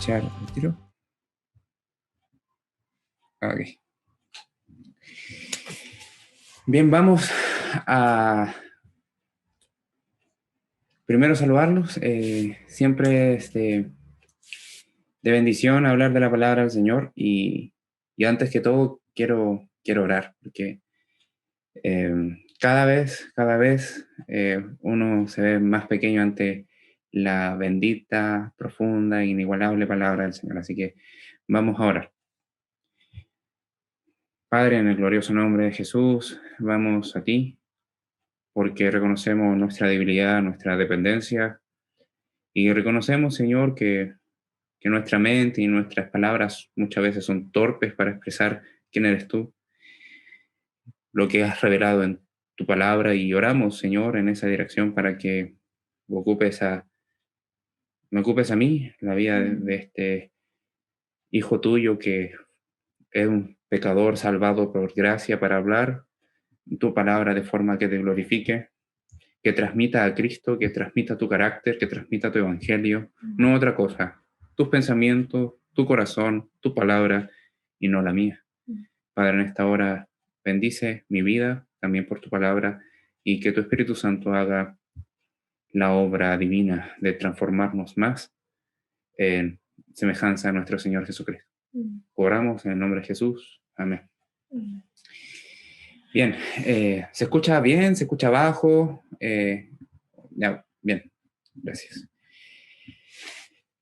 iniciar el tiro. Ok. Bien, vamos a primero saludarlos. Siempre de bendición hablar de la palabra del Señor y antes que todo quiero orar porque cada vez uno se ve más pequeño ante la bendita, profunda e inigualable palabra del Señor. Así que vamos a orar. Padre, en el glorioso nombre de Jesús, vamos a ti, porque reconocemos nuestra debilidad, nuestra dependencia, y reconocemos, Señor, que nuestra mente y nuestras palabras muchas veces son torpes para expresar quién eres tú, lo que has revelado en tu palabra, y oramos, Señor, en esa dirección para que me ocupes a mí, la vida de este hijo tuyo que es un pecador salvado por gracia para hablar tu palabra de forma que te glorifique, que transmita a Cristo, que transmita tu carácter, que transmita tu evangelio, no otra cosa, tus pensamientos, tu corazón, tu palabra y no la mía. Padre, en esta hora bendice mi vida también por tu palabra y que tu Espíritu Santo haga la obra divina de transformarnos más en semejanza a nuestro Señor Jesucristo. Oramos en el nombre de Jesús. Amén. Bien, ¿se escucha bien? ¿Se escucha bajo? Ya, bien, gracias.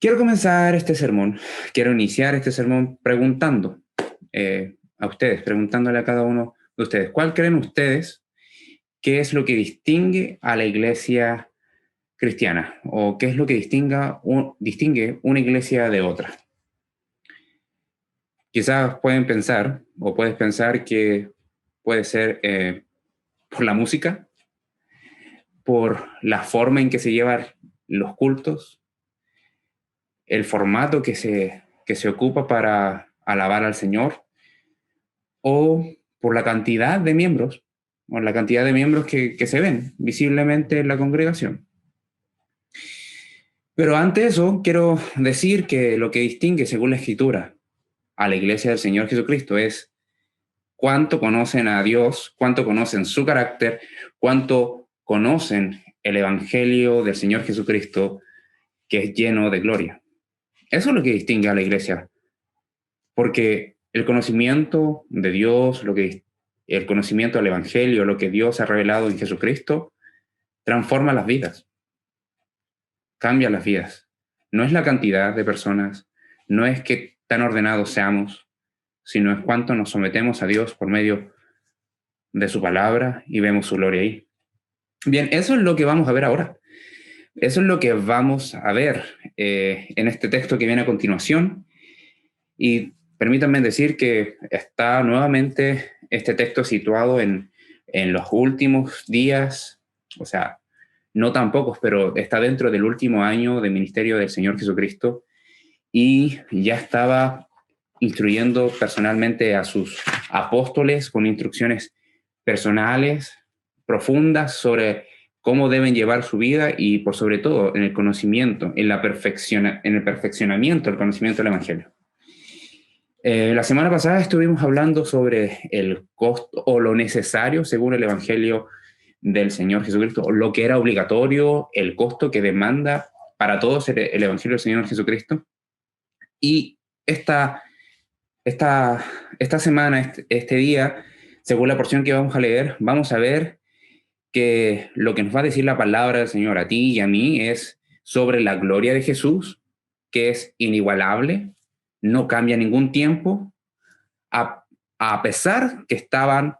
Quiero comenzar este sermón, quiero iniciar este sermón preguntando a ustedes, preguntándole a cada uno de ustedes, ¿cuál creen ustedes que es lo que distingue a la iglesia cristiana? ¿O qué es lo que distingue una iglesia de otra? Quizás pueden pensar, o puedes pensar que puede ser por la música, por la forma en que se llevan los cultos, el formato que se ocupa para alabar al Señor, o por la cantidad de miembros, o la cantidad de miembros que se ven visiblemente en la congregación. Pero ante eso, quiero decir que lo que distingue, según la Escritura, a la iglesia del Señor Jesucristo es cuánto conocen a Dios, cuánto conocen su carácter, cuánto conocen el Evangelio del Señor Jesucristo, que es lleno de gloria. Eso es lo que distingue a la iglesia, porque el conocimiento de Dios, el conocimiento del Evangelio, lo que Dios ha revelado en Jesucristo, transforma las vidas, cambia las vidas. No es la cantidad de personas, no es que tan ordenados seamos, sino es cuánto nos sometemos a Dios por medio de su palabra y vemos su gloria ahí. Bien, eso es lo que vamos a ver ahora. Eso es lo que vamos a ver en este texto que viene a continuación. Y permítanme decir que está nuevamente este texto situado en los últimos días, o sea, no tan pocos, pero está dentro del último año de ministerio del Señor Jesucristo, y ya estaba instruyendo personalmente a sus apóstoles con instrucciones personales, profundas, sobre cómo deben llevar su vida y, por sobre todo, en el conocimiento, en el perfeccionamiento del conocimiento del Evangelio. La semana pasada estuvimos hablando sobre el costo o lo necesario según el Evangelio del Señor Jesucristo, o lo que era obligatorio, el costo que demanda para todos el Evangelio del Señor Jesucristo. Y esta semana, este día, según la porción que vamos a leer, vamos a ver que lo que nos va a decir la palabra del Señor a ti y a mí es sobre la gloria de Jesús, que es inigualable, no cambia ningún tiempo, a pesar que estaban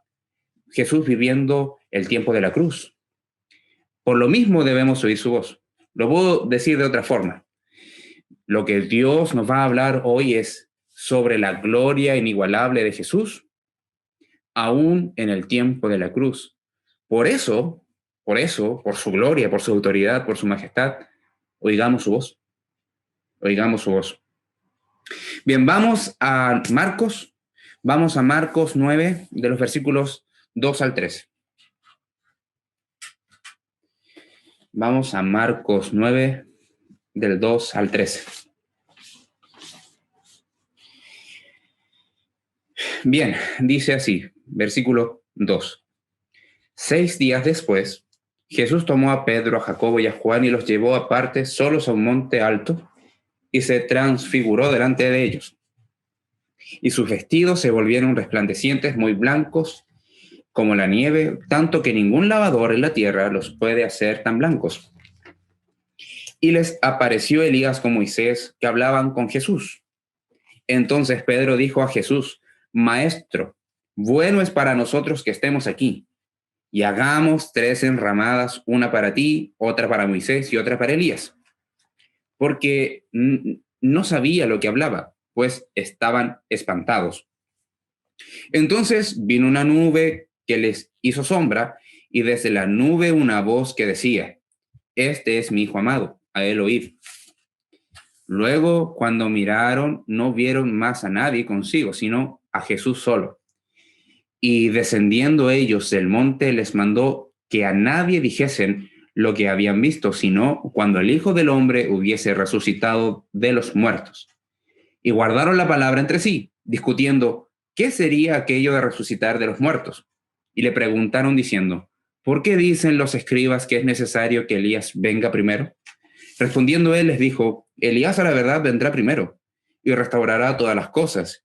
Jesús viviendo el tiempo de la cruz. Por lo mismo debemos oír su voz. Lo puedo decir de otra forma. Lo que Dios nos va a hablar hoy es sobre la gloria inigualable de Jesús, aún en el tiempo de la cruz. Por eso, por su gloria, por su autoridad, por su majestad, oigamos su voz. Oigamos su voz. Bien, vamos a Marcos 9, de los versículos 2 al 13. Vamos a Marcos 9, del 2 al 13. Bien, dice así, versículo 2. 6 días después, Jesús tomó a Pedro, a Jacobo y a Juan y los llevó aparte solos a un monte alto y se transfiguró delante de ellos. Y sus vestidos se volvieron resplandecientes, muy blancos como la nieve, tanto que ningún lavador en la tierra los puede hacer tan blancos. Y les apareció Elías con Moisés, que hablaban con Jesús. Entonces Pedro dijo a Jesús: Maestro, bueno es para nosotros que estemos aquí, y hagamos 3 enramadas, una para ti, otra para Moisés y otra para Elías. Porque no sabía lo que hablaba, pues estaban espantados. Entonces vino una nube que les hizo sombra, y desde la nube una voz que decía: Este es mi hijo amado, a él oíd. Luego, cuando miraron, no vieron más a nadie consigo, sino a Jesús solo. Y descendiendo ellos del monte, les mandó que a nadie dijesen lo que habían visto, sino cuando el Hijo del Hombre hubiese resucitado de los muertos. Y guardaron la palabra entre sí, discutiendo qué sería aquello de resucitar de los muertos. Y le preguntaron diciendo: ¿por qué dicen los escribas que es necesario que Elías venga primero? Respondiendo él les dijo: Elías a la verdad vendrá primero y restaurará todas las cosas.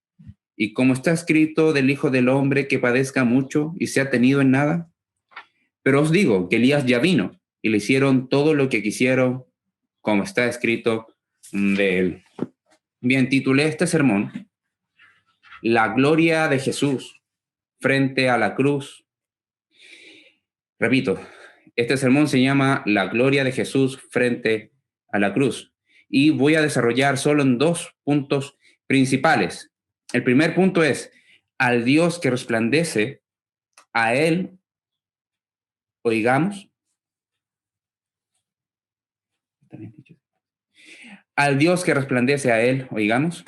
Y como está escrito del Hijo del Hombre que padezca mucho y sea tenido en nada. Pero os digo que Elías ya vino y le hicieron todo lo que quisieron, como está escrito de él. Bien, titulé este sermón La gloria de Jesús frente a la cruz. Repito, este sermón se llama La gloria de Jesús frente a la cruz. Y voy a desarrollar solo en 2 puntos principales. El primer punto es: al Dios que resplandece, a él oigamos. Al Dios que resplandece, a él oigamos.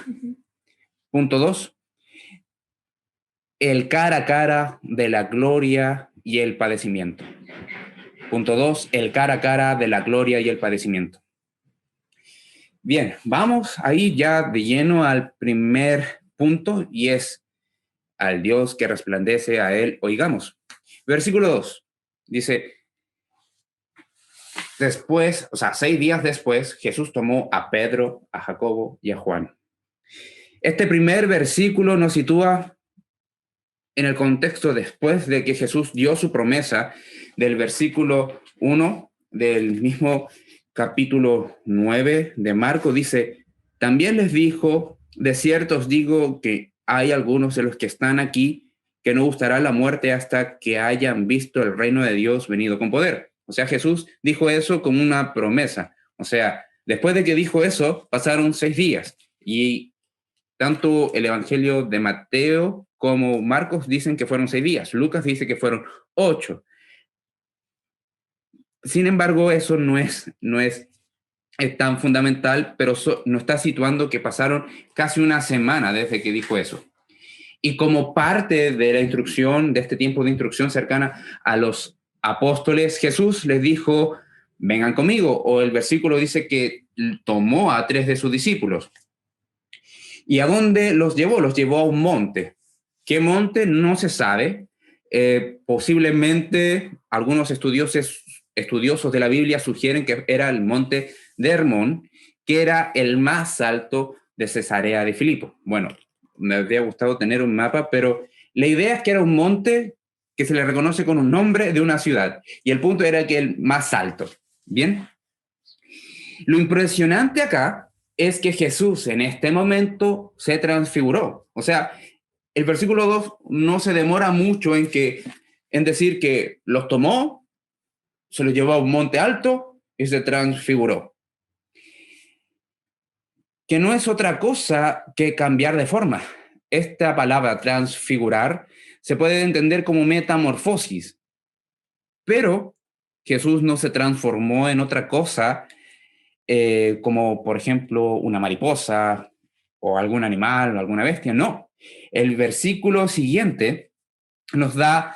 Punto 2, el cara a cara de la gloria y el padecimiento. Punto 2, el cara a cara de la gloria y el padecimiento. Bien, vamos ahí ya de lleno al primer punto, y es: al Dios que resplandece, a él oigamos. Versículo 2 dice: después, 6 días después, Jesús tomó a Pedro, a Jacobo y a Juan. Este primer versículo nos sitúa en el contexto después de que Jesús dio su promesa del versículo 1 del mismo capítulo 9 de Marcos. Dice: también les dijo: de cierto os digo que hay algunos de los que están aquí que no gustará la muerte hasta que hayan visto el reino de Dios venido con poder. O sea, Jesús dijo eso como una promesa. O sea, después de que dijo eso, pasaron 6 días. Y tanto el Evangelio de Mateo como Marcos dicen que fueron 6 días. Lucas dice que fueron 8. Sin embargo, eso no es tan fundamental, pero nos está situando que pasaron casi una semana desde que dijo eso. Y como parte de la instrucción, de este tiempo de instrucción cercana a los apóstoles, Jesús les dijo: vengan conmigo. O el versículo dice que tomó a 3 de sus discípulos. ¿Y a dónde los llevó? Los llevó a un monte. ¿Qué monte? No se sabe. Posiblemente algunos estudiosos de la Biblia sugieren que era el monte de Hermón, que era el más alto de Cesarea de Filipo. Bueno, me habría gustado tener un mapa, pero la idea es que era un monte que se le reconoce con un nombre de una ciudad, y el punto era que el más alto. ¿Bien? Lo impresionante acá es que Jesús en este momento se transfiguró. O sea, el versículo 2 no se demora mucho en decir que los tomó, se los llevó a un monte alto y se transfiguró. Que no es otra cosa que cambiar de forma. Esta palabra transfigurar se puede entender como metamorfosis, pero Jesús no se transformó en otra cosa, como por ejemplo una mariposa o algún animal o alguna bestia. No. El versículo siguiente nos da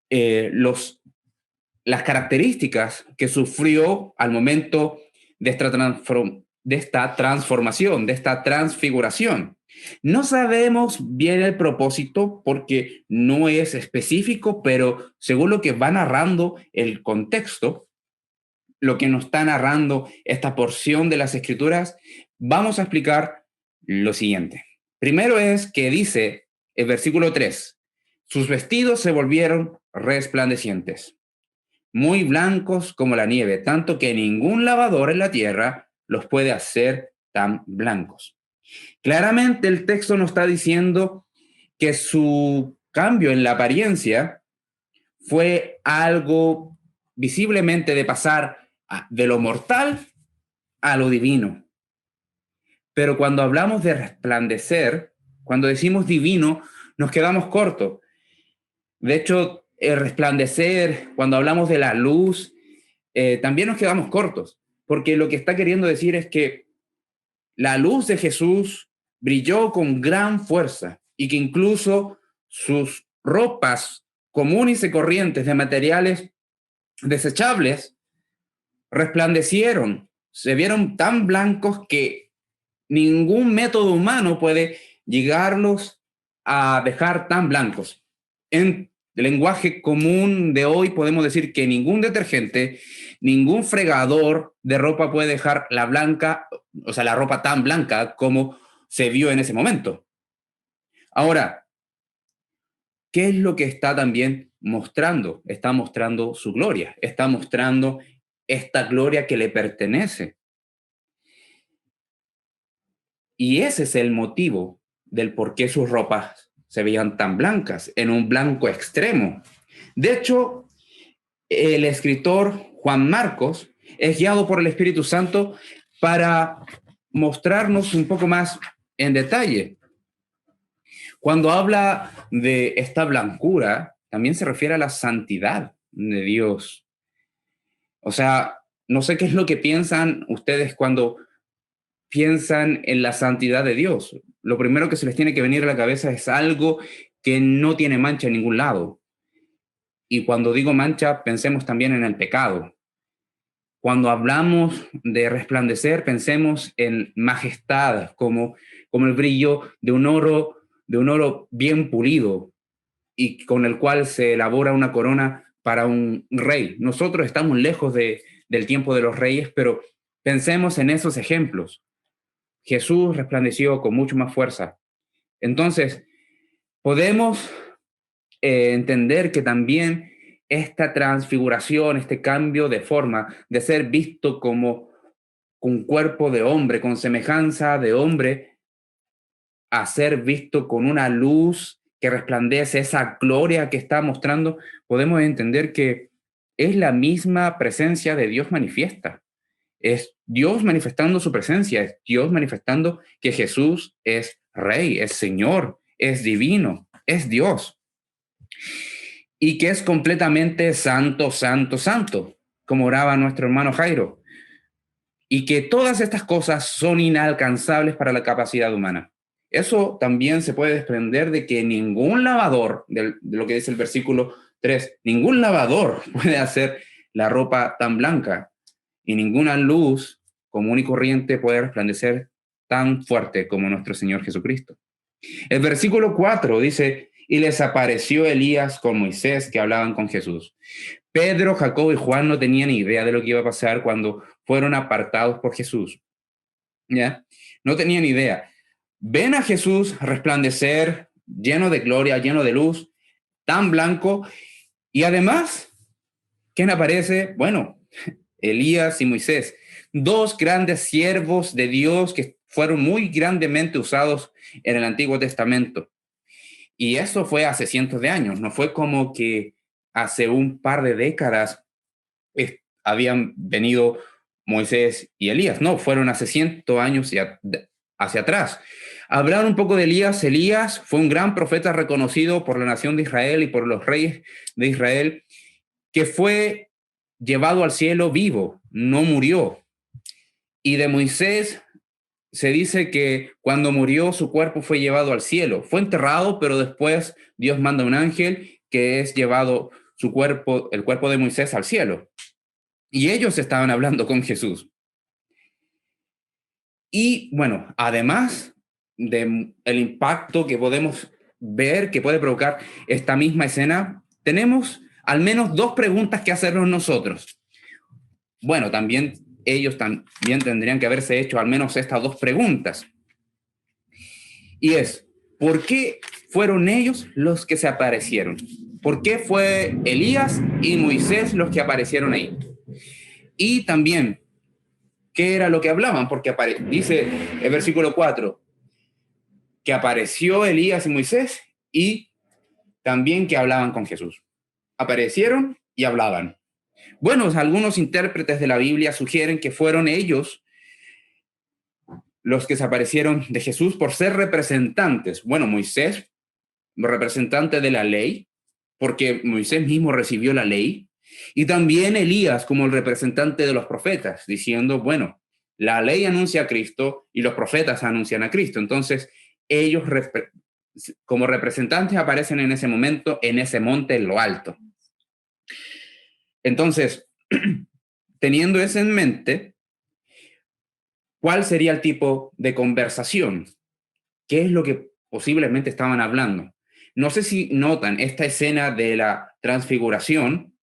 las características que sufrió al momento de esta transformación, de esta transfiguración. No sabemos bien el propósito porque no es específico, pero según lo que va narrando el contexto, lo que nos está narrando esta porción de las Escrituras, vamos a explicar lo siguiente. Primero es que dice el versículo 3, sus vestidos se volvieron resplandecientes, muy blancos como la nieve, tanto que ningún lavador en la tierra los puede hacer tan blancos. Claramente el texto nos está diciendo que su cambio en la apariencia fue algo visiblemente de pasar de lo mortal a lo divino. Pero cuando hablamos de resplandecer, cuando decimos divino, nos quedamos cortos. De hecho, el resplandecer, cuando hablamos de la luz, también nos quedamos cortos, porque lo que está queriendo decir es que la luz de Jesús brilló con gran fuerza y que incluso sus ropas comunes y corrientes de materiales desechables resplandecieron, se vieron tan blancos que ningún método humano puede llegarlos a dejar tan blancos. En el lenguaje común de hoy podemos decir que ningún detergente, ningún fregador de ropa puede dejar la blanca, o sea, la ropa tan blanca como se vio en ese momento. Ahora, ¿qué es lo que está también mostrando? Está mostrando su gloria, está mostrando esta gloria que le pertenece. Y ese es el motivo del por qué sus ropas se veían tan blancas, en un blanco extremo. De hecho, el escritor Juan Marcos es guiado por el Espíritu Santo para mostrarnos un poco más en detalle. Cuando habla de esta blancura, también se refiere a la santidad de Dios. O sea, no sé qué es lo que piensan ustedes cuando piensan en la santidad de Dios. Lo primero que se les tiene que venir a la cabeza es algo que no tiene mancha en ningún lado. Y cuando digo mancha, pensemos también en el pecado. Cuando hablamos de resplandecer, pensemos en majestad, como el brillo de un oro bien pulido y con el cual se elabora una corona para un rey. Nosotros estamos lejos del tiempo de los reyes, pero pensemos en esos ejemplos. Jesús resplandeció con mucho más fuerza. Entonces, podemos entender que también esta transfiguración, este cambio de forma, de ser visto como un cuerpo de hombre, con semejanza de hombre, a ser visto con una luz que resplandece, esa gloria que está mostrando, podemos entender que es la misma presencia de Dios manifiesta. Es Dios manifestando su presencia, es Dios manifestando que Jesús es Rey, es Señor, es divino, es Dios. Y que es completamente santo, santo, santo, como oraba nuestro hermano Jairo. Y que todas estas cosas son inalcanzables para la capacidad humana. Eso también se puede desprender de que ningún lavador, de lo que dice el versículo 3, ningún lavador puede hacer la ropa tan blanca y ninguna luz común y corriente puede resplandecer tan fuerte como nuestro Señor Jesucristo. El versículo 4 dice, y les apareció Elías con Moisés que hablaban con Jesús. Pedro, Jacobo y Juan no tenían ni idea de lo que iba a pasar cuando fueron apartados por Jesús. ¿Ya? No tenían idea. Ven a Jesús resplandecer, lleno de gloria, lleno de luz, tan blanco, y además, ¿quién aparece? Bueno, Elías y Moisés, dos grandes siervos de Dios que fueron muy grandemente usados en el Antiguo Testamento. Y eso fue hace cientos de años, no fue como que hace un par de décadas habían venido Moisés y Elías, no, fueron hace 100 años hacia atrás. Hablar un poco de Elías. Elías fue un gran profeta reconocido por la nación de Israel y por los reyes de Israel, que fue llevado al cielo vivo, no murió. Y de Moisés se dice que cuando murió su cuerpo fue llevado al cielo, fue enterrado, pero después Dios manda un ángel que es llevado su cuerpo, el cuerpo de Moisés al cielo. Y ellos estaban hablando con Jesús. Y bueno, además el impacto que podemos ver que puede provocar esta misma escena, tenemos al menos dos preguntas que hacernos nosotros. Bueno, también ellos también tendrían que haberse hecho al menos estas dos preguntas. Y es, ¿por qué fueron ellos los que se aparecieron? ¿Por qué fue Elías y Moisés los que aparecieron ahí? Y también, ¿qué era lo que hablaban? Porque dice el versículo 4, que apareció Elías y Moisés y también que hablaban con Jesús. Aparecieron y hablaban. Bueno, algunos intérpretes de la Biblia sugieren que fueron ellos los que se aparecieron de Jesús por ser representantes. Bueno, Moisés, representante de la ley, porque Moisés mismo recibió la ley, y también Elías como el representante de los profetas, diciendo, bueno, la ley anuncia a Cristo y los profetas anuncian a Cristo. Entonces, ellos como representantes aparecen en ese momento, en ese monte, en lo alto. Entonces, teniendo eso en mente, ¿cuál sería el tipo de conversación? ¿Qué es lo que posiblemente estaban hablando? No sé si notan esta escena de la transfiguración,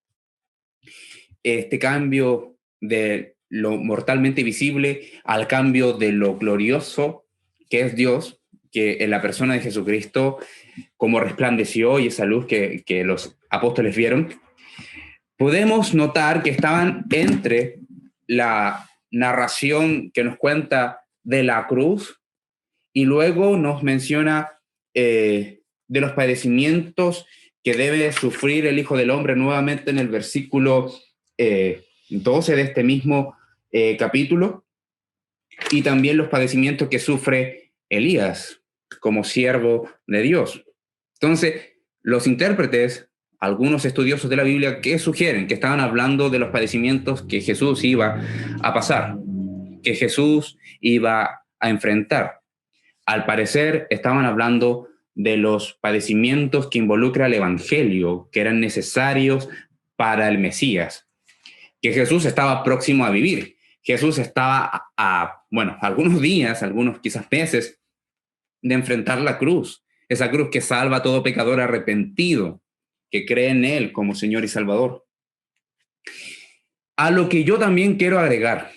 este cambio de lo mortalmente visible al cambio de lo glorioso que es Dios, que en la persona de Jesucristo, como resplandeció y esa luz que los apóstoles vieron, podemos notar que estaban entre la narración que nos cuenta de la cruz y luego nos menciona de los padecimientos que debe sufrir el Hijo del Hombre nuevamente en el versículo 12 de este mismo capítulo, y también los padecimientos que sufre Elías como siervo de Dios. Entonces, los intérpretes, algunos estudiosos de la Biblia, ¿qué sugieren? Que estaban hablando de los padecimientos que Jesús iba a pasar, que Jesús iba a enfrentar. Al parecer, estaban hablando de los padecimientos que involucra el Evangelio, que eran necesarios para el Mesías, que Jesús estaba próximo a vivir. Jesús estaba bueno, algunos días, algunos quizás meses, de enfrentar la cruz, esa cruz que salva a todo pecador arrepentido, que cree en Él como Señor y Salvador. A lo que yo también quiero agregar,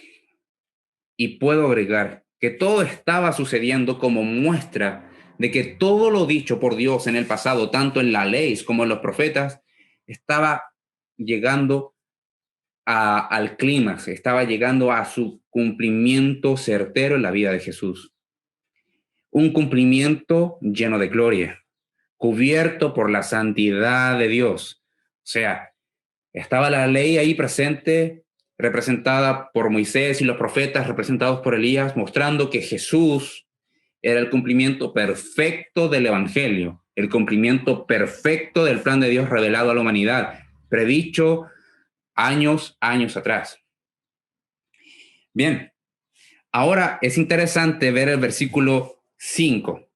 y puedo agregar, que todo estaba sucediendo como muestra de que todo lo dicho por Dios en el pasado, tanto en la ley como en los profetas, estaba llegando al clímax, estaba llegando a su cumplimiento certero en la vida de Jesús. Un cumplimiento lleno de gloria, cubierto por la santidad de Dios. O sea, estaba la ley ahí presente, representada por Moisés y los profetas, representados por Elías, mostrando que Jesús era el cumplimiento perfecto del Evangelio, el cumplimiento perfecto del plan de Dios revelado a la humanidad, predicho años atrás. Bien, ahora es interesante ver el versículo 5,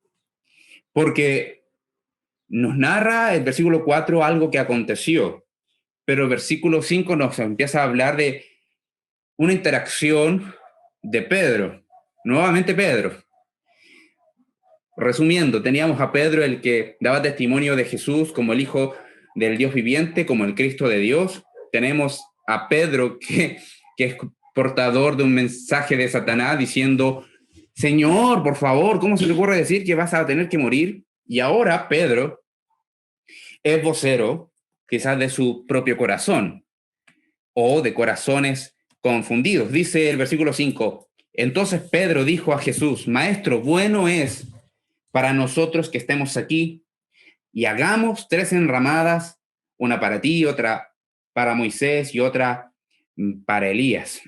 porque nos narra el versículo 4 algo que aconteció, pero el versículo 5 nos empieza a hablar de una interacción de Pedro, nuevamente Pedro. Resumiendo, teníamos a Pedro, el que daba testimonio de Jesús como el Hijo del Dios viviente, como el Cristo de Dios. Tenemos a Pedro, que es portador de un mensaje de Satanás diciendo, Señor, por favor, ¿cómo se te ocurre decir que vas a tener que morir? Y ahora Pedro es vocero, quizás de su propio corazón, o de corazones confundidos. Dice el versículo 5, entonces Pedro dijo a Jesús, Maestro, bueno es para nosotros que estemos aquí y hagamos 3 enramadas, una para ti, otra para Moisés y otra para Elías.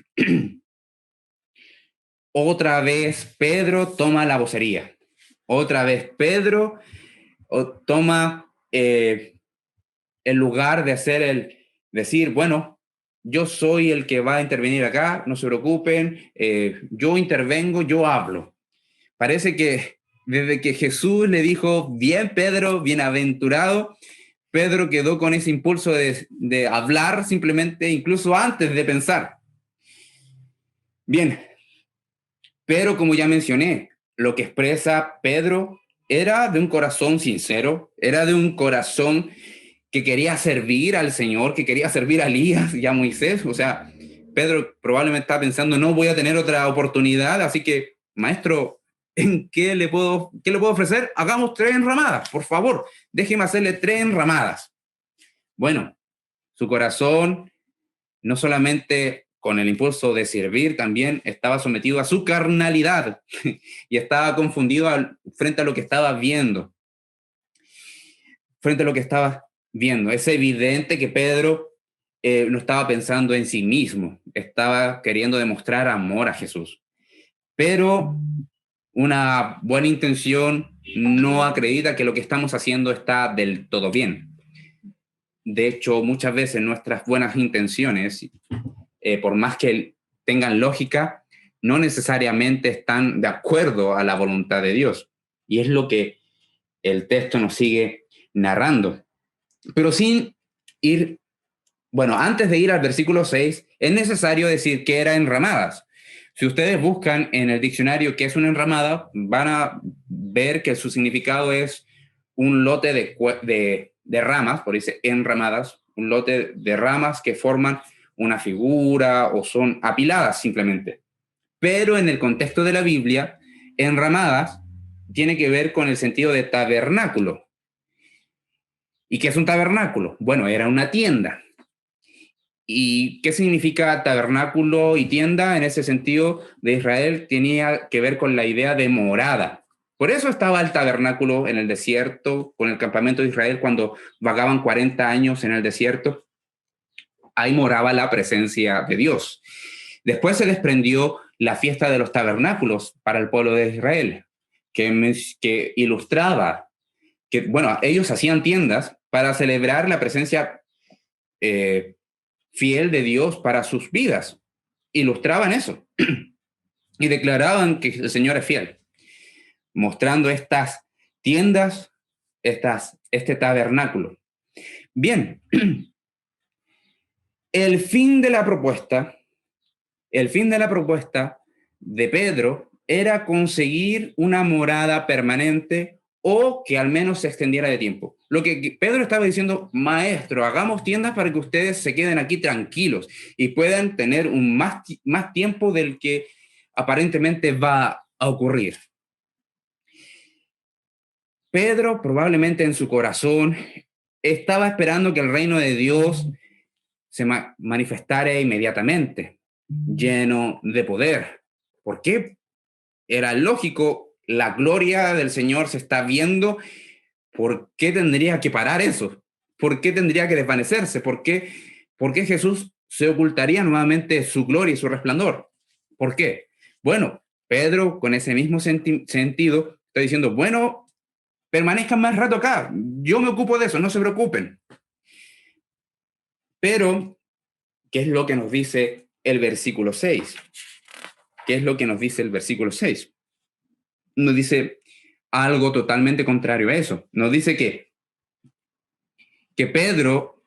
Otra vez Pedro toma la vocería. Otra vez Pedro toma el lugar de hacer decir, bueno, yo soy el que va a intervenir acá, no se preocupen, yo intervengo, yo hablo. Parece que desde que Jesús le dijo, bien Pedro, bienaventurado, Pedro quedó con ese impulso de hablar simplemente, incluso antes de pensar. Bien, pero como ya mencioné, lo que expresa Pedro era de un corazón sincero, era de un corazón que quería servir al Señor, que quería servir a Elías y a Moisés. O sea, Pedro probablemente está pensando, no voy a tener otra oportunidad, así que, maestro, ¿en qué le puedo ofrecer? Hagamos 3 enramadas, por favor, déjeme hacerle 3 enramadas. Bueno, su corazón, no solamente con el impulso de servir, también estaba sometido a su carnalidad y estaba confundido frente a lo que estaba viendo. Frente a lo que estaba viendo. Es evidente que Pedro no estaba pensando en sí mismo, estaba queriendo demostrar amor a Jesús. Pero una buena intención no acredita que lo que estamos haciendo está del todo bien. De hecho, muchas veces nuestras buenas intenciones, por más que tengan lógica, no necesariamente están de acuerdo a la voluntad de Dios. Y es lo que el texto nos sigue narrando. Pero sin ir, bueno, antes de ir al versículo 6, es necesario decir que era enramadas. Si ustedes buscan en el diccionario qué es una enramada, van a ver que su significado es un lote de ramas, por eso enramadas, un lote de ramas que forman una figura o son apiladas simplemente. Pero en el contexto de la Biblia, enramadas tiene que ver con el sentido de tabernáculo. ¿Y qué es un tabernáculo? Bueno, era una tienda. ¿Y qué significa tabernáculo y tienda? En ese sentido, de Israel tenía que ver con la idea de morada. Por eso estaba el tabernáculo en el desierto, con el campamento de Israel cuando vagaban 40 años en el desierto. Ahí moraba la presencia de Dios. Después se desprendió la fiesta de los tabernáculos para el pueblo de Israel, que ilustraba que, bueno, ellos hacían tiendas para celebrar la presencia fiel de Dios para sus vidas. Ilustraban eso y declaraban que el Señor es fiel, mostrando estas tiendas, este tabernáculo. Bien, el fin de la propuesta, el fin de la propuesta de Pedro era conseguir una morada permanente o que al menos se extendiera de tiempo. Lo que Pedro estaba diciendo, maestro, hagamos tiendas para que ustedes se queden aquí tranquilos y puedan tener más tiempo del que aparentemente va a ocurrir. Pedro probablemente en su corazón estaba esperando que el reino de Dios se manifestara inmediatamente, lleno de poder. ¿Por qué? Era lógico, la gloria del Señor se está viendo. ¿Por qué tendría que parar eso? ¿Por qué tendría que desvanecerse? ¿Por qué Jesús se ocultaría nuevamente su gloria y su resplandor? ¿Por qué? Bueno, Pedro con ese mismo sentido está diciendo, bueno, permanezcan más rato acá, yo me ocupo de eso, no se preocupen. Pero, ¿qué es lo que nos dice el versículo 6? ¿Qué es lo que nos dice el versículo 6? Nos dice algo totalmente contrario a eso. Nos dice que Pedro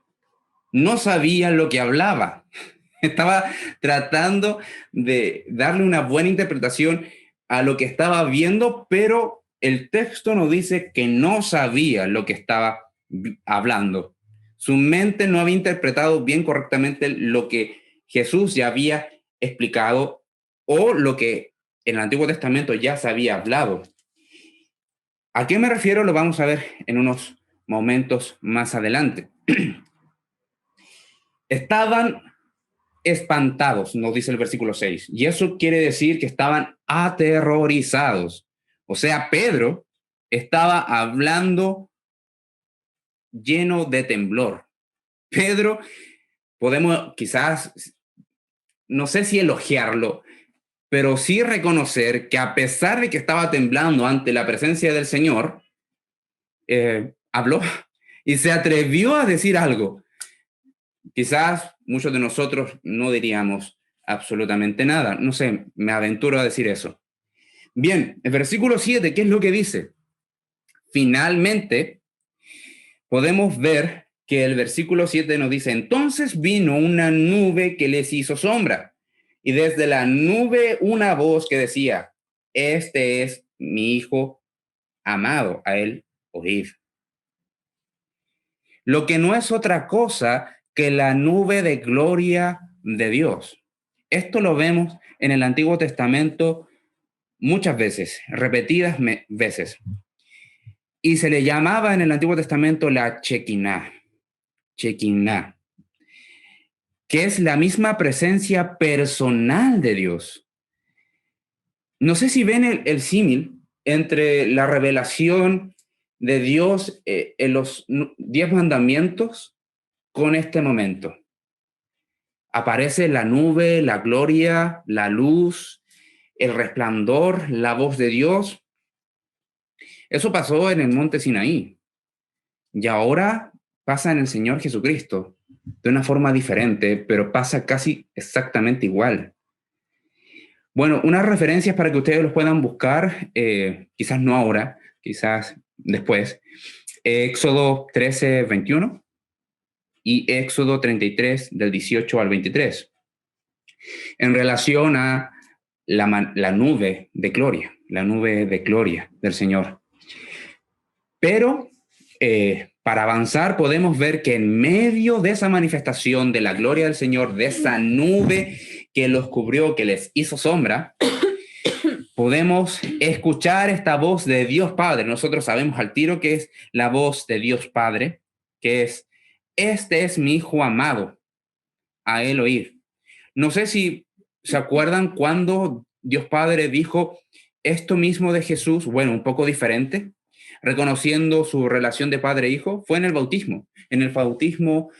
no sabía lo que hablaba. Estaba tratando de darle una buena interpretación a lo que estaba viendo, pero el texto nos dice que no sabía lo que estaba hablando. Su mente no había interpretado bien correctamente lo que Jesús ya había explicado o lo que en el Antiguo Testamento ya se había hablado. ¿A qué me refiero? Lo vamos a ver en unos momentos más adelante. Estaban espantados, nos dice el versículo 6, y eso quiere decir que estaban aterrorizados. O sea, Pedro estaba hablando lleno de temblor. Pedro, podemos quizás, no sé si elogiarlo, pero sí reconocer que a pesar de que estaba temblando ante la presencia del Señor, habló y se atrevió a decir algo. Quizás muchos de nosotros no diríamos absolutamente nada. No sé, me aventuro a decir eso. Bien, el versículo 7, ¿qué es lo que dice? Finalmente, podemos ver que el versículo 7 nos dice, entonces vino una nube que les hizo sombra, y desde la nube una voz que decía, este es mi Hijo amado, a Él oíd. Lo que no es otra cosa que la nube de gloria de Dios. Esto lo vemos en el Antiguo Testamento muchas veces, repetidas veces. Y se le llamaba en el Antiguo Testamento la Shekinah, que es la misma presencia personal de Dios. No sé si ven el símil entre la revelación de Dios en los 10 mandamientos con este momento. Aparece la nube, la gloria, la luz, el resplandor, la voz de Dios. Eso pasó en el monte Sinaí. Y ahora pasa en el Señor Jesucristo, de una forma diferente, pero pasa casi exactamente igual. Bueno, unas referencias para que ustedes los puedan buscar, quizás no ahora, quizás después. Éxodo 13, 21 y Éxodo 33, del 18 al 23, en relación a la nube de gloria, del Señor. Pero para avanzar podemos ver que en medio de esa manifestación de la gloria del Señor, de esa nube que los cubrió, que les hizo sombra, podemos escuchar esta voz de Dios Padre. Nosotros sabemos al tiro que es la voz de Dios Padre, que es: este es mi Hijo amado, a Él oír. No sé si se acuerdan cuando Dios Padre dijo esto mismo de Jesús, bueno, un poco diferente, reconociendo su relación de padre e hijo, fue en el bautismo. En el bautismo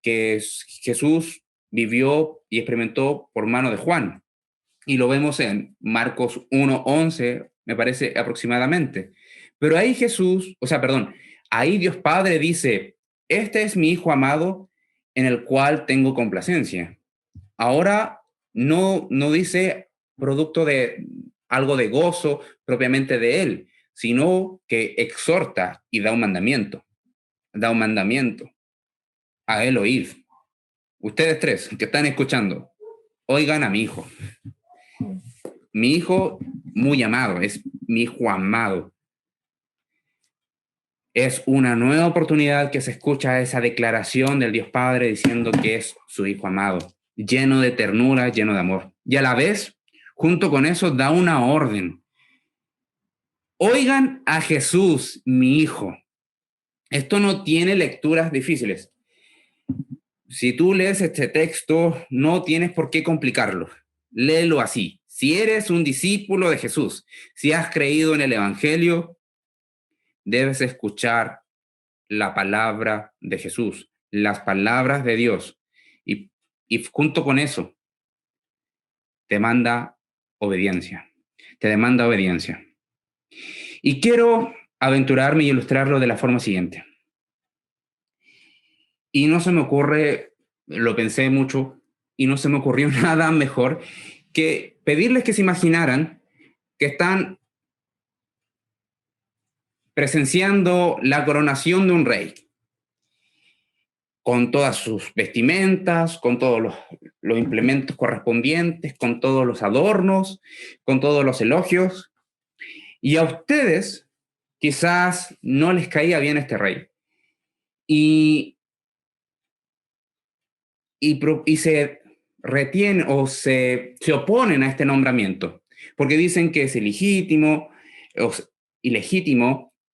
que Jesús vivió y experimentó por mano de Juan. Y lo vemos en Marcos 1:11, me parece aproximadamente. Pero ahí ahí Dios Padre dice: este es mi Hijo amado en el cual tengo complacencia. Ahora no dice producto de algo de gozo propiamente de Él, sino que exhorta y da un mandamiento. A Él oír. Ustedes tres que están escuchando, oigan a mi Hijo. Mi Hijo muy amado, es mi Hijo amado. Es una nueva oportunidad que se escucha esa declaración del Dios Padre diciendo que es su Hijo amado, lleno de ternura, lleno de amor. Y a la vez, junto con eso, da una orden. Oigan a Jesús, mi Hijo. Esto no tiene lecturas difíciles. Si tú lees este texto, no tienes por qué complicarlo. Léelo así. Si eres un discípulo de Jesús, si has creído en el Evangelio, debes escuchar la palabra de Jesús, las palabras de Dios. Y junto con eso, te manda obediencia. Te demanda obediencia. Y quiero aventurarme y ilustrarlo de la forma siguiente. Y no se me ocurre, lo pensé mucho, y no se me ocurrió nada mejor que pedirles que se imaginaran que están presenciando la coronación de un rey, con todas sus vestimentas, con todos los implementos correspondientes, con todos los adornos, con todos los elogios. Y a ustedes quizás no les caía bien este rey. Y se retienen o se oponen a este nombramiento, porque dicen que es ilegítimo,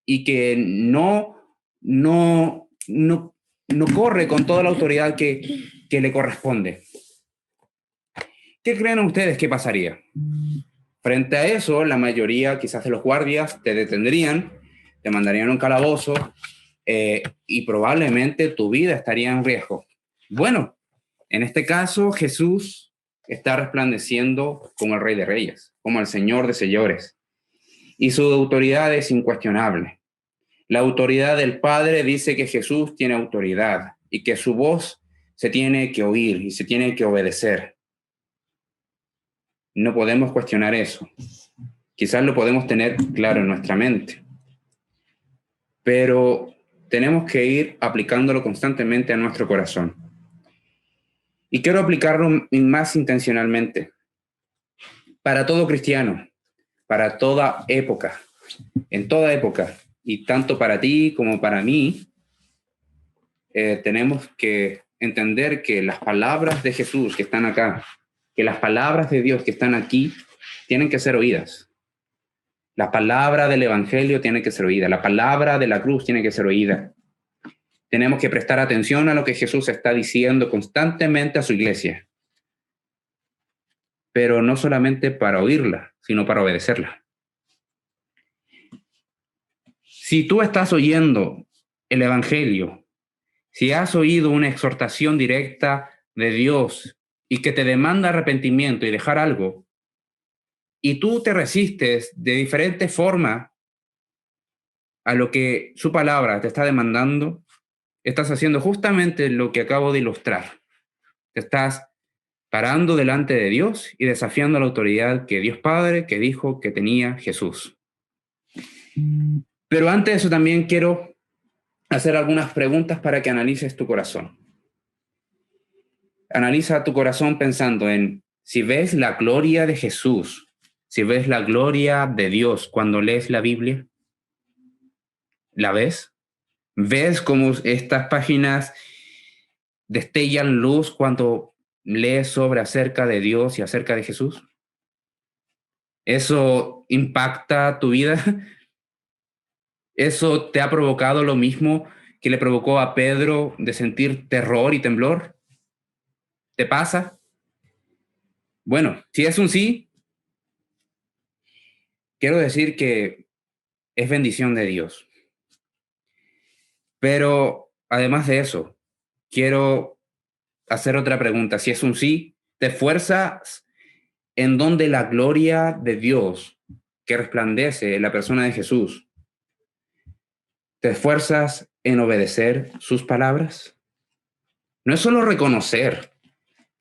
y que no corre con toda la autoridad que le corresponde. ¿Qué creen ustedes que pasaría? Frente a eso, la mayoría quizás de los guardias te detendrían, te mandarían a un calabozo y probablemente tu vida estaría en riesgo. Bueno, en este caso, Jesús está resplandeciendo como el Rey de Reyes, como el Señor de Señores. Y su autoridad es incuestionable. La autoridad del Padre dice que Jesús tiene autoridad y que su voz se tiene que oír y se tiene que obedecer. No podemos cuestionar eso. Quizás lo podemos tener claro en nuestra mente, pero tenemos que ir aplicándolo constantemente a nuestro corazón. Y quiero aplicarlo más intencionalmente para todo cristiano, para toda época, en toda época, y tanto para ti como para mí, tenemos que entender que las palabras de Jesús que están acá, que las palabras de Dios que están aquí, tienen que ser oídas. La palabra del Evangelio tiene que ser oída, la palabra de la cruz tiene que ser oída. Tenemos que prestar atención a lo que Jesús está diciendo constantemente a su iglesia, pero no solamente para oírla, sino para obedecerla. Si tú estás oyendo el Evangelio, si has oído una exhortación directa de Dios y que te demanda arrepentimiento y dejar algo, y tú te resistes de diferente forma a lo que su palabra te está demandando, estás haciendo justamente lo que acabo de ilustrar. Te estás parando delante de Dios y desafiando la autoridad que Dios Padre, que dijo que tenía Jesús. Pero antes de eso también quiero hacer algunas preguntas para que analices tu corazón. Analiza tu corazón pensando en si ves la gloria de Jesús, si ves la gloria de Dios cuando lees la Biblia. ¿La ves? ¿Ves cómo estas páginas destellan luz cuando lees sobre acerca de Dios y acerca de Jesús? ¿Eso impacta tu vida? ¿Eso te ha provocado lo mismo que le provocó a Pedro de sentir terror y temblor? ¿Te pasa? Bueno, si es un sí, quiero decir que es bendición de Dios. Pero además de eso, quiero hacer otra pregunta. Si es un sí, ¿te esfuerzas en donde la gloria de Dios que resplandece en la persona de Jesús, te esfuerzas en obedecer sus palabras? No es solo reconocer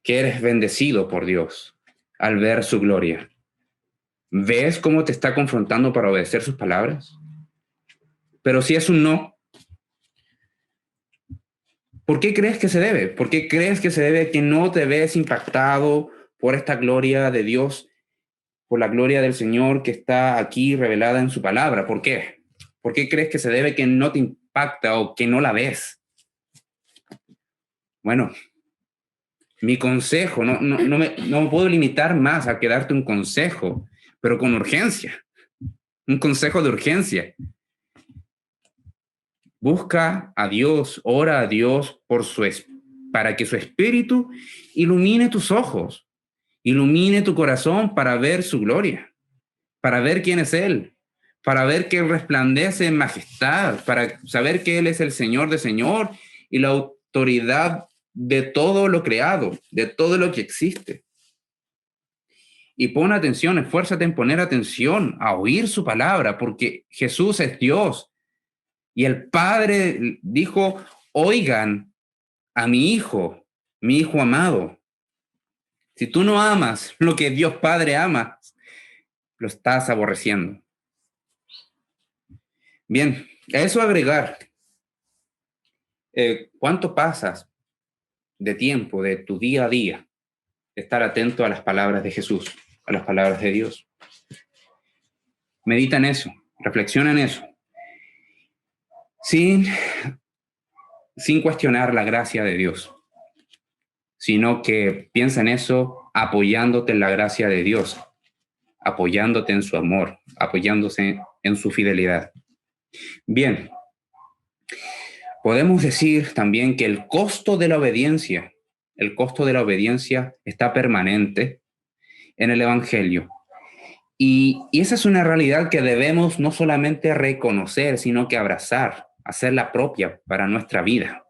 que eres bendecido por Dios al ver su gloria. ¿Ves cómo te está confrontando para obedecer sus palabras? Pero si es un no, ¿por qué crees que se debe? ¿Por qué crees que se debe que no te ves impactado por esta gloria de Dios, por la gloria del Señor que está aquí revelada en su palabra? ¿Por qué? ¿Por qué crees que se debe que no te impacta o que no la ves? Bueno, mi consejo, no me puedo limitar más a que darte un consejo, pero con urgencia, un consejo de urgencia. Busca a Dios, ora a Dios para que su espíritu ilumine tus ojos, ilumine tu corazón para ver su gloria, para ver quién es Él, para ver que Él resplandece en majestad, para saber que Él es el Señor de Señor y la autoridad de todo lo creado, de todo lo que existe. Y pon atención, esfuérzate en poner atención, a oír su palabra, porque Jesús es Dios. Y el Padre dijo, oigan a mi hijo amado. Si tú no amas lo que Dios Padre ama, lo estás aborreciendo. Bien, a eso agregar, ¿cuánto pasas de tiempo de tu día a día de estar atento a las palabras de Jesús, a las palabras de Dios? Medita en eso, reflexiona en eso, sin cuestionar la gracia de Dios, sino que piensa en eso apoyándote en la gracia de Dios, apoyándote en su amor, apoyándose en su fidelidad. Bien, podemos decir también que el costo de la obediencia está permanente en el Evangelio. Y esa es una realidad que debemos no solamente reconocer, sino que abrazar, hacerla propia para nuestra vida.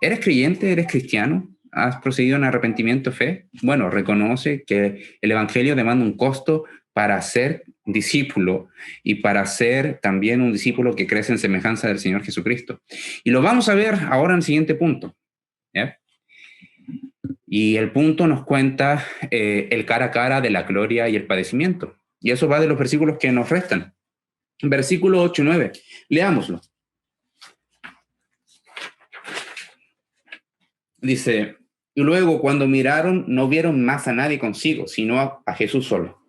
¿Eres creyente? ¿Eres cristiano? ¿Has procedido en arrepentimiento, fe? Bueno, reconoce que el Evangelio demanda un costo para ser discípulo y para ser también un discípulo que crece en semejanza del Señor Jesucristo. Y lo vamos a ver ahora en el siguiente punto. ¿Ya? Y el punto nos cuenta el cara a cara de la gloria y el padecimiento. Y eso va de los versículos que nos restan. Versículo 8 y 9. Leámoslo. Dice, y luego cuando miraron no vieron más a nadie consigo, sino a Jesús solo.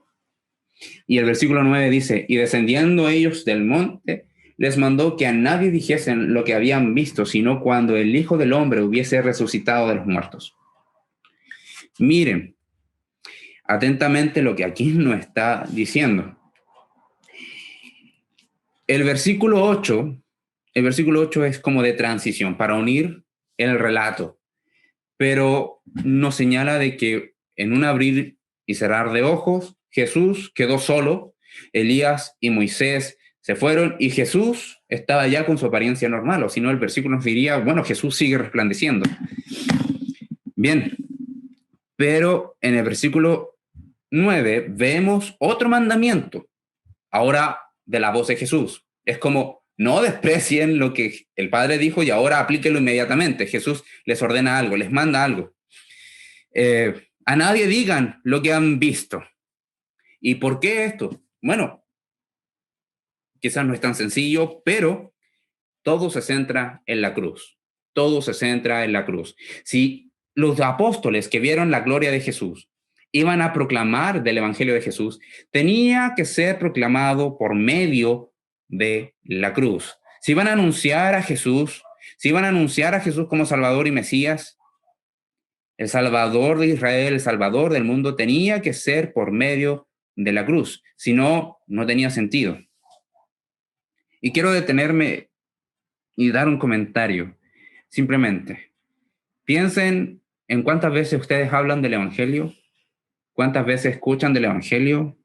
Y el versículo 9 dice, y descendiendo ellos del monte, les mandó que a nadie dijesen lo que habían visto, sino cuando el Hijo del Hombre hubiese resucitado de los muertos. Miren atentamente lo que aquí nos está diciendo. El versículo 8 es como de transición para unir el relato, pero nos señala de que en un abrir y cerrar de ojos, Jesús quedó solo, Elías y Moisés se fueron y Jesús estaba ya con su apariencia normal, o si no el versículo nos diría, bueno, Jesús sigue resplandeciendo. Bien, pero en el versículo 9 vemos otro mandamiento, ahora de la voz de Jesús. Es como, no desprecien lo que el Padre dijo y ahora aplíquenlo inmediatamente. Jesús les ordena algo, les manda algo. A nadie digan lo que han visto. ¿Y por qué esto? Bueno, quizás no es tan sencillo, pero todo se centra en la cruz. Todo se centra en la cruz. Si los apóstoles que vieron la gloria de Jesús iban a proclamar del Evangelio de Jesús, tenía que ser proclamado por medio de la cruz. Si iban a anunciar a Jesús, si iban a anunciar a Jesús como Salvador y Mesías, el Salvador de Israel, el Salvador del mundo, tenía que ser por medio de la cruz. Si no, no tenía sentido. Y quiero detenerme y dar un comentario. Simplemente, piensen en cuántas veces ustedes hablan del Evangelio, cuántas veces escuchan del Evangelio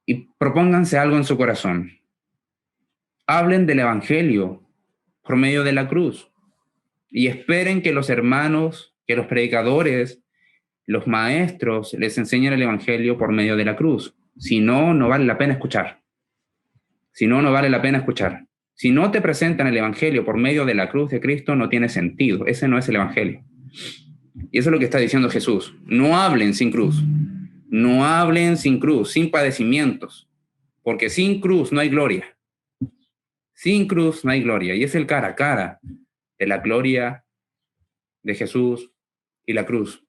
y propónganse algo en su corazón. Hablen del Evangelio por medio de la cruz y esperen que los hermanos, que los predicadores, los maestros les enseñen el Evangelio por medio de la cruz. Si no, no vale la pena escuchar. Si no, no vale la pena escuchar. Si no te presentan el Evangelio por medio de la cruz de Cristo, no tiene sentido. Ese no es el Evangelio. Y eso es lo que está diciendo Jesús. No hablen sin cruz. No hablen sin cruz, sin padecimientos. Porque sin cruz no hay gloria. Sin cruz no hay gloria. Y es el cara a cara de la gloria de Jesús y la cruz.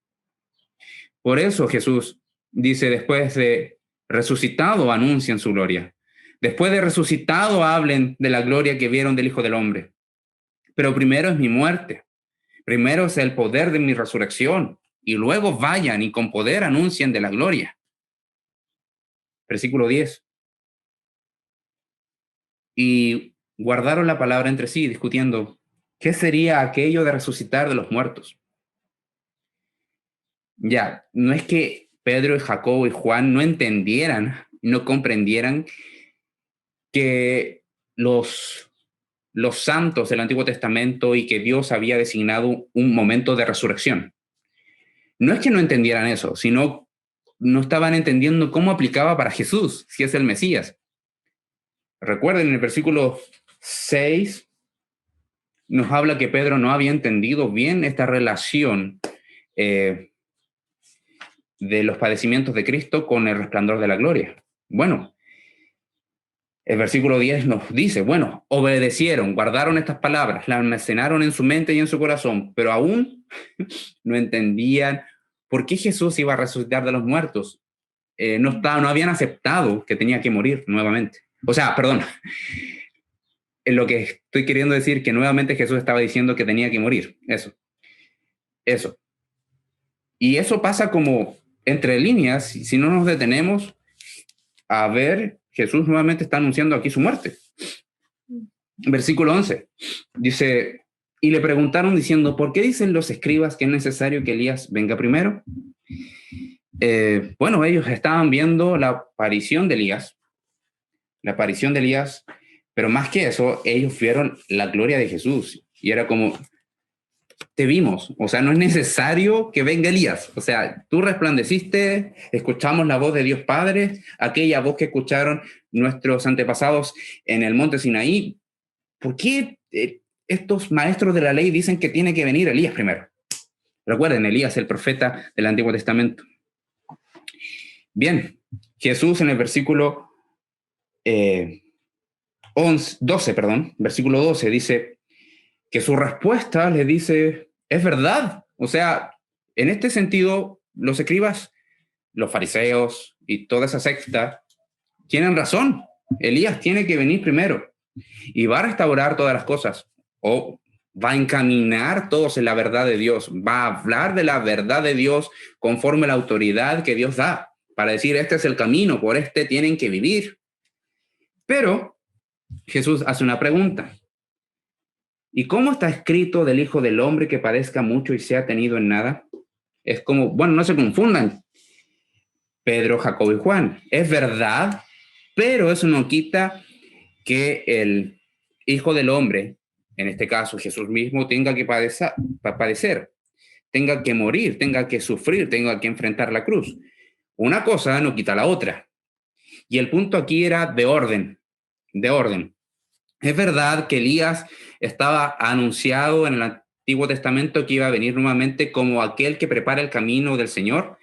Por eso Jesús dice, después de resucitado, anuncien su gloria. Después de resucitado, hablen de la gloria que vieron del Hijo del Hombre. Pero primero es mi muerte. Primero es el poder de mi resurrección. Y luego vayan y con poder anuncien de la gloria. Versículo 10. Y guardaron la palabra entre sí, discutiendo, ¿qué sería aquello de resucitar de los muertos? Ya, no es que Pedro y Jacobo y Juan no entendieran, no comprendieran que los santos del Antiguo Testamento y que Dios había designado un momento de resurrección. No es que no entendieran eso, sino no estaban entendiendo cómo aplicaba para Jesús, si es el Mesías. Recuerden, en el versículo 6 nos habla que Pedro no había entendido bien esta relación de los padecimientos de Cristo con el resplandor de la gloria. Bueno, el versículo 10 nos dice, bueno, obedecieron, guardaron estas palabras, las almacenaron en su mente y en su corazón, pero aún no entendían por qué Jesús iba a resucitar de los muertos. No habían aceptado que tenía que morir nuevamente. O sea, perdón, en lo que estoy queriendo decir que nuevamente Jesús estaba diciendo que tenía que morir. Eso. Y eso pasa como entre líneas, si no nos detenemos a ver, Jesús nuevamente está anunciando aquí su muerte. Versículo 11 dice, y le preguntaron diciendo, ¿por qué dicen los escribas que es necesario que Elías venga primero? Bueno, ellos estaban viendo la aparición de Elías, pero más que eso, ellos vieron la gloria de Jesús y era como, te vimos, o sea, no es necesario que venga Elías, o sea, tú resplandeciste, escuchamos la voz de Dios Padre, aquella voz que escucharon nuestros antepasados en el monte Sinaí. ¿Por qué estos maestros de la ley dicen que tiene que venir Elías primero? Recuerden, Elías, el profeta del Antiguo Testamento. Bien, Jesús en el versículo 12 dice que su respuesta le dice, es verdad. O sea, en este sentido, los escribas los fariseos y toda esa secta tienen razón. Elías tiene que venir primero y va a restaurar todas las cosas, o va a encaminar todos en la verdad de Dios, va a hablar de la verdad de Dios conforme a la autoridad que Dios da, para decir, este es el camino, por este tienen que vivir. Pero Jesús hace una pregunta. ¿Y cómo está escrito del Hijo del Hombre que padezca mucho y sea tenido en nada? Es como, bueno, no se confundan, Pedro, Jacobo y Juan. Es verdad, pero eso no quita que el Hijo del Hombre, en este caso Jesús mismo, tenga que padecer, tenga que morir, tenga que sufrir, tenga que enfrentar la cruz. Una cosa no quita la otra. Y el punto aquí era de orden, de orden. Es verdad que Elías estaba anunciado en el Antiguo Testamento que iba a venir nuevamente como aquel que prepara el camino del Señor.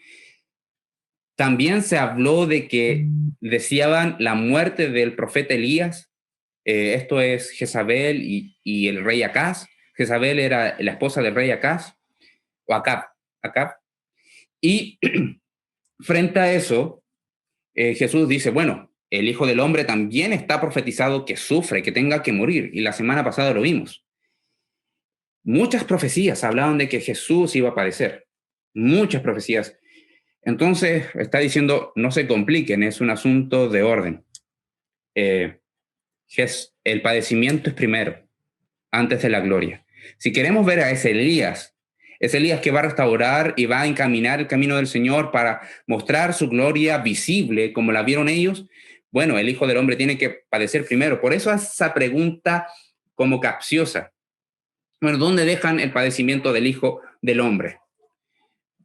También se habló de que deseaban la muerte del profeta Elías. Esto es Jezabel y el rey Acaz. Jezabel era la esposa del rey Acaz, o Acab. Y frente a eso, Jesús dice, bueno, el Hijo del Hombre también está profetizado que sufre, que tenga que morir. Y la semana pasada lo vimos. Muchas profecías hablaban de que Jesús iba a padecer. Muchas profecías. Entonces está diciendo, no se compliquen, es un asunto de orden. El padecimiento es primero, antes de la gloria. Si queremos ver a ese Elías que va a restaurar y va a encaminar el camino del Señor para mostrar su gloria visible, como la vieron ellos, bueno, el Hijo del Hombre tiene que padecer primero. Por eso esa pregunta como capciosa. Bueno, ¿dónde dejan el padecimiento del Hijo del Hombre?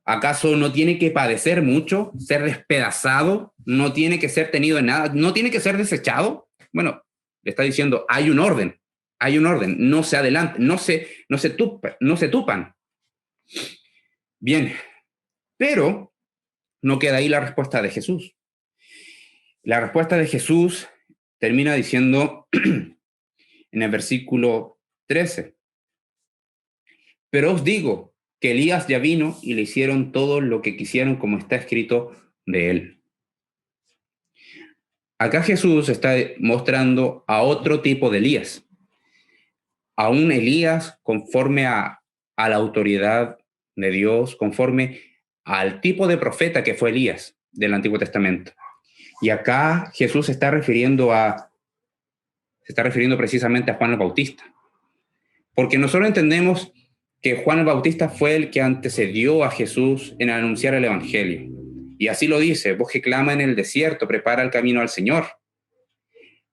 ¿Acaso no tiene que padecer mucho, ser despedazado? ¿No tiene que ser tenido en nada? ¿No tiene que ser desechado? Bueno, le está diciendo, hay un orden, no se adelante, no se tupan. Bien, pero no queda ahí la respuesta de Jesús. La respuesta de Jesús termina diciendo en el versículo 13, pero os digo que Elías ya vino y le hicieron todo lo que quisieron como está escrito de él. Acá Jesús está mostrando a otro tipo de Elías, a un Elías conforme a la autoridad de Dios, conforme al tipo de profeta que fue Elías del Antiguo Testamento. Y acá Jesús se está refiriendo precisamente a Juan el Bautista. Porque nosotros entendemos que Juan el Bautista fue el que antecedió a Jesús en anunciar el Evangelio. Y así lo dice, vos que clama en el desierto, prepara el camino al Señor.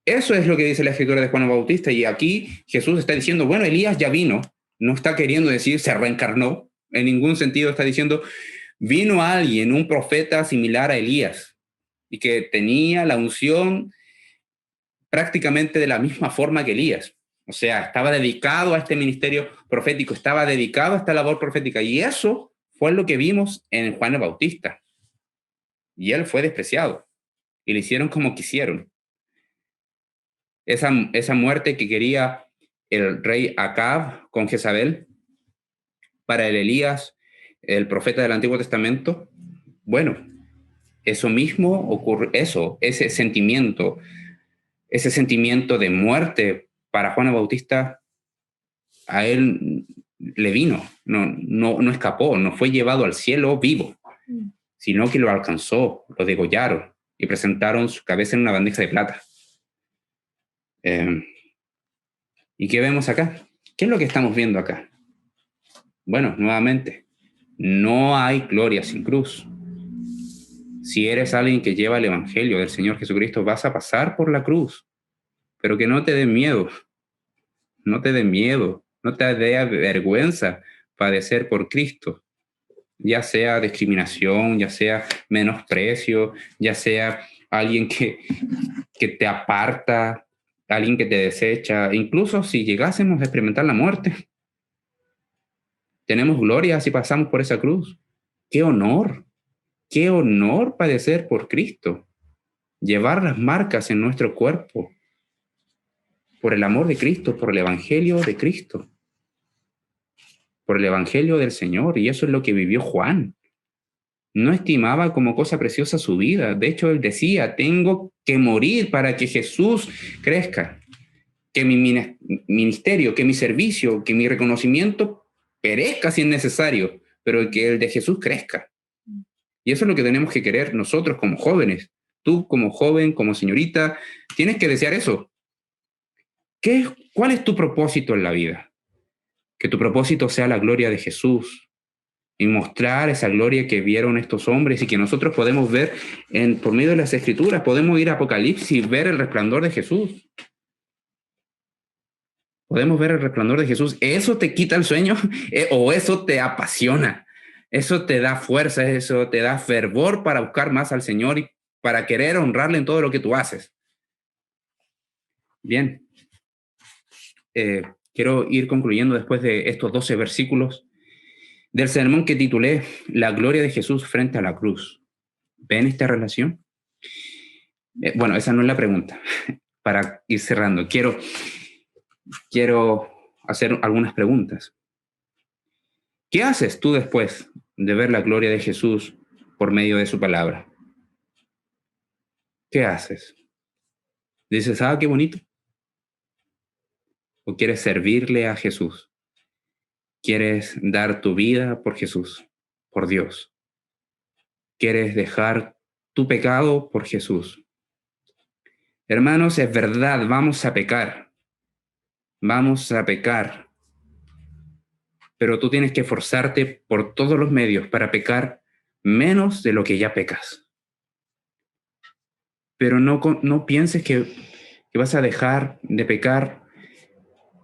Eso es lo que dice la escritura de Juan el Bautista. Y aquí Jesús está diciendo, bueno, Elías ya vino. No está queriendo decir se reencarnó. En ningún sentido está diciendo, vino alguien, un profeta similar a Elías, y que tenía la unción prácticamente de la misma forma que Elías. O sea, estaba dedicado a este ministerio profético, estaba dedicado a esta labor profética. Y eso fue lo que vimos en Juan el Bautista. Y él fue despreciado. Y le hicieron como quisieron. Esa muerte que quería el rey Acab con Jezabel, para el Elías, el profeta del Antiguo Testamento, bueno, eso mismo ocurre, ese sentimiento de muerte para Juan el Bautista, a él le vino, no escapó, no fue llevado al cielo vivo, sino que lo alcanzó, lo degollaron y presentaron su cabeza en una bandeja de plata. ¿Y qué vemos acá? ¿Qué es lo que estamos viendo acá? Bueno, nuevamente, no hay gloria sin cruz. Si eres alguien que lleva el Evangelio del Señor Jesucristo, vas a pasar por la cruz, pero que no te dé miedo, no te dé vergüenza padecer por Cristo, ya sea discriminación, ya sea menosprecio, ya sea alguien que te aparta, alguien que te desecha, incluso si llegásemos a experimentar la muerte. Tenemos gloria si pasamos por esa cruz. ¡Qué honor! ¡Qué honor padecer por Cristo! Llevar las marcas en nuestro cuerpo por el amor de Cristo, por el Evangelio de Cristo, por el Evangelio del Señor. Y eso es lo que vivió Juan. no estimaba como cosa preciosa su vida. De hecho, él decía, tengo que morir para que Jesús crezca, que mi ministerio, que mi servicio, que mi reconocimiento perezca si es necesario, pero que el de Jesús crezca. Y eso es lo que tenemos que querer nosotros como jóvenes. Tú como joven, como señorita, tienes que desear eso. ¿Cuál es tu propósito en la vida? Que tu propósito sea la gloria de Jesús y mostrar esa gloria que vieron estos hombres y que nosotros podemos ver por medio de las Escrituras. Podemos ir a Apocalipsis y ver el resplandor de Jesús. Podemos ver el resplandor de Jesús. ¿Eso te quita el sueño? ¿O eso te apasiona? Eso te da fuerza, eso te da fervor para buscar más al Señor y para querer honrarle en todo lo que tú haces. Bien. Quiero ir concluyendo después de estos 12 versículos del sermón que titulé La gloria de Jesús frente a la cruz. ¿Ven esta relación? Bueno, esa no es la pregunta. Para ir cerrando, quiero hacer algunas preguntas. ¿Qué haces tú después de ver la gloria de Jesús por medio de su palabra? ¿Qué haces? ¿Dices, qué bonito? ¿O quieres servirle a Jesús? ¿Quieres dar tu vida por Jesús, por Dios? ¿Quieres dejar tu pecado por Jesús? Hermanos, es verdad, vamos a pecar. Vamos a pecar. Pero tú tienes que esforzarte por todos los medios para pecar menos de lo que ya pecas. Pero no pienses que vas a dejar de pecar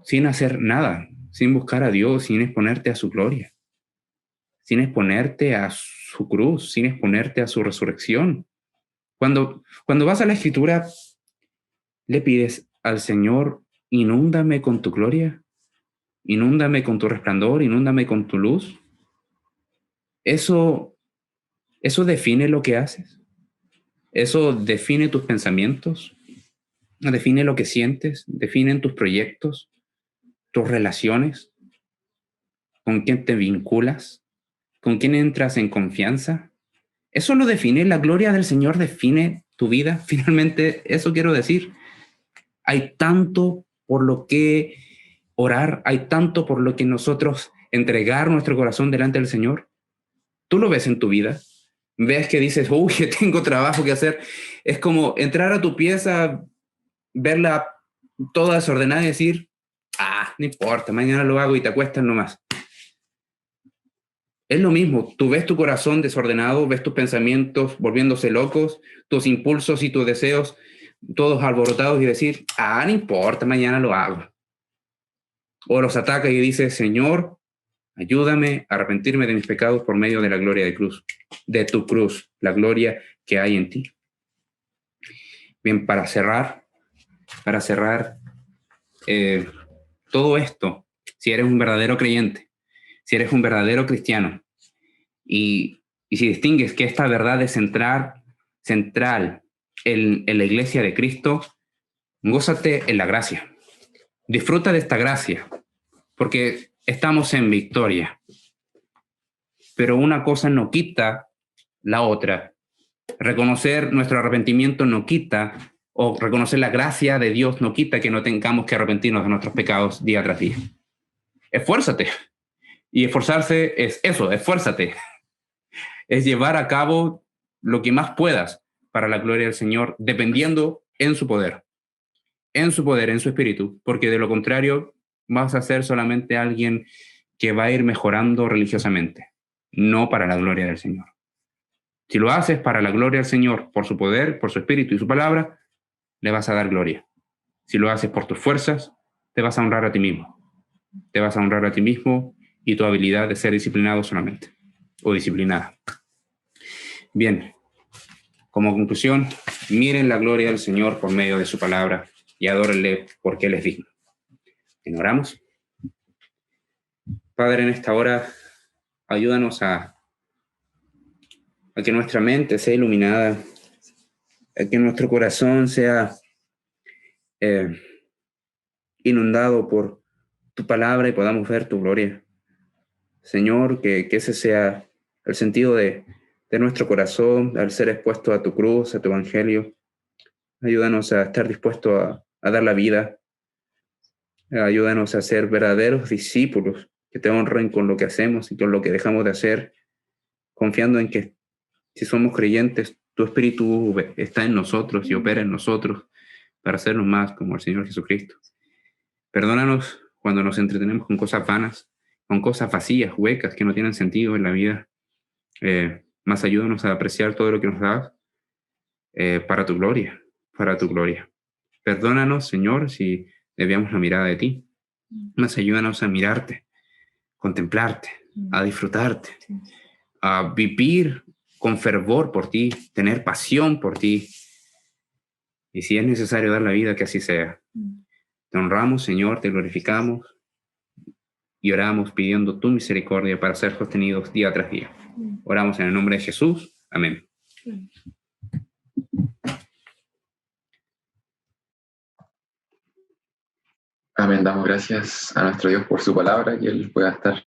sin hacer nada, sin buscar a Dios, sin exponerte a su gloria, sin exponerte a su cruz, sin exponerte a su resurrección. Cuando vas a la Escritura, le pides al Señor, inúndame con tu gloria, inúndame con tu resplandor, inúndame con tu luz. Eso define lo que haces. Eso define tus pensamientos, define lo que sientes, define tus proyectos, tus relaciones, con quién te vinculas, con quién entras en confianza. Eso lo define, la gloria del Señor define tu vida. Finalmente, eso quiero decir. Hay tanto por lo que orar, hay tanto por lo que nosotros entregar nuestro corazón delante del Señor. Tú lo ves en tu vida. Ves que dices, uy, tengo trabajo que hacer. Es como entrar a tu pieza, verla toda desordenada y decir, no importa, mañana lo hago y te acuestas nomás. Es lo mismo, tú ves tu corazón desordenado, ves tus pensamientos volviéndose locos, tus impulsos y tus deseos todos alborotados y decir, no importa, mañana lo hago. O los ataca y dice, Señor, ayúdame a arrepentirme de mis pecados por medio de la gloria de tu cruz, la gloria que hay en ti. Bien, para cerrar, todo esto, si eres un verdadero creyente, si eres un verdadero cristiano, y si distingues que esta verdad es central en la iglesia de Cristo, gózate en la gracia. Disfruta de esta gracia, porque estamos en victoria. Pero una cosa no quita la otra. Reconocer nuestro arrepentimiento no quita, o reconocer la gracia de Dios no quita que no tengamos que arrepentirnos de nuestros pecados día tras día. Esfuérzate. Y esforzarse es eso, esfuérzate. Es llevar a cabo lo que más puedas para la gloria del Señor, dependiendo en su poder, en su espíritu, porque de lo contrario vas a ser solamente alguien que va a ir mejorando religiosamente, no para la gloria del Señor. Si lo haces para la gloria del Señor, por su poder, por su espíritu y su palabra, le vas a dar gloria. Si lo haces por tus fuerzas, te vas a honrar a ti mismo. Te vas a honrar a ti mismo y tu habilidad de ser disciplinado solamente, o disciplinada. Bien, como conclusión, miren la gloria del Señor por medio de su palabra y adórenle porque Él es digno. ¿Oramos? Padre, en esta hora, ayúdanos a que nuestra mente sea iluminada, a que nuestro corazón sea inundado por tu palabra y podamos ver tu gloria. Señor, que ese sea el sentido de de nuestro corazón al ser expuesto a tu cruz, a tu evangelio. Ayúdanos a estar dispuestos a dar la vida. Ayúdanos a ser verdaderos discípulos que te honren con lo que hacemos y con lo que dejamos de hacer, confiando en que si somos creyentes, tu Espíritu está en nosotros y opera en nosotros para hacernos más como el Señor Jesucristo. Perdónanos cuando nos entretenemos con cosas vanas, con cosas vacías, huecas, que no tienen sentido en la vida. Más ayúdanos a apreciar todo lo que nos das para tu gloria, para tu gloria. Perdónanos, Señor, si desviamos la mirada de ti. Más ayúdanos a mirarte, contemplarte, a disfrutarte, a vivir con fervor por ti, tener pasión por ti. Y si es necesario dar la vida, que así sea. Te honramos, Señor, te glorificamos y oramos pidiendo tu misericordia para ser sostenidos día tras día. Oramos en el nombre de Jesús. Amén. Amén. Damos gracias a nuestro Dios por su palabra, que Él pueda estar